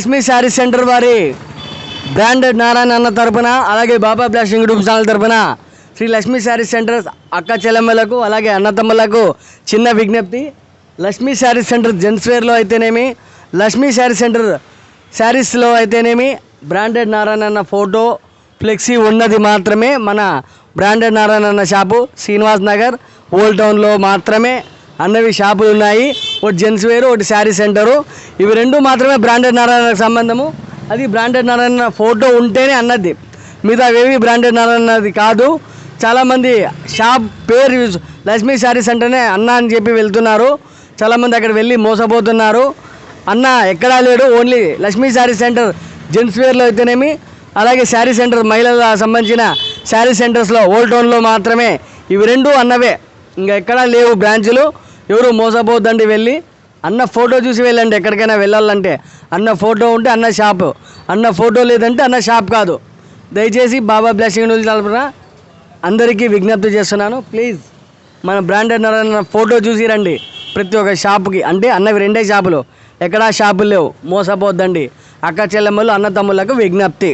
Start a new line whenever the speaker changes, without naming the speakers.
Lakshmi sari centre వారి branded Narayana అన్న తరపున అలాగే బాబా బ్లాస్టింగ్ యూట్యూబ్ ఛానల్ తరపున శ్రీ లక్ష్మీ శారీ సెంటర్ అక్క చెల్లెమ్మలకు అలాగే అన్నతమ్ములకు చిన్న విజ్ఞప్తి. లక్ష్మీ శారీ సెంటర్ జెంట్స్ వేర్లో అయితేనేమి, లక్ష్మీ శారీ సెంటర్ శారీస్లో అయితేనేమి బ్రాండెడ్ నారాయణ అన్న ఫోటో ఫ్లెక్సీ ఉన్నది మాత్రమే మన బ్రాండెడ్ నారాయణ అన్న షాపు శ్రీనివాస్ నగర్ ఓల్డ్ టౌన్లో మాత్రమే అన్నవి షాపులు ఉన్నాయి. ఒకటి జెంట్స్ వేరు, ఒకటి శారీ సెంటరు. ఇవి రెండు మాత్రమే బ్రాండెడ్ నారాయణకు సంబంధము. అది బ్రాండెడ్ నారాయణ ఫోటో ఉంటేనే అన్నది, మిగతా ఏవి బ్రాండెడ్ నారాయణది కాదు. చాలామంది షాప్ పేరు లక్ష్మీ శారీ సెంటర్నే అన్న అని చెప్పి వెళ్తున్నారు. చాలామంది అక్కడ వెళ్ళి మోసపోతున్నారు. అన్న ఎక్కడా లేడు, only Lakshmi sari centre gents వేర్లో అయితేనేమి అలాగే శారీ సెంటర్ మహిళలకు సంబంధించిన శారీ సెంటర్స్లో ఓల్డ్ టౌన్లో మాత్రమే ఇవి రెండు అన్నవే, ఇంకా ఎక్కడా లేవు బ్రాంచులు. ఎవరు మోసపోద్దండి, వెళ్ళి అన్న ఫోటో చూసి వెళ్ళండి. ఎక్కడికైనా వెళ్ళాలంటే అన్న ఫోటో ఉంటే అన్న షాపు, అన్న ఫోటో లేదంటే అన్న షాప్ కాదు. దయచేసి బాబా బ్లెస్సింగ్ న్యూస్ తరపున అందరికీ విజ్ఞప్తి చేస్తున్నాను. ప్లీజ్ మన బ్రాండెడ్ నారాయణ ఫోటో చూసి రండి ప్రతి ఒక్క షాపుకి. అంటే అన్నవి రెండే షాపులు, ఎక్కడా షాపులు లేవు. మోసపోద్దండి. అక్క చెల్లెమ్మలు అన్న తమ్ముళ్ళకు విజ్ఞప్తి.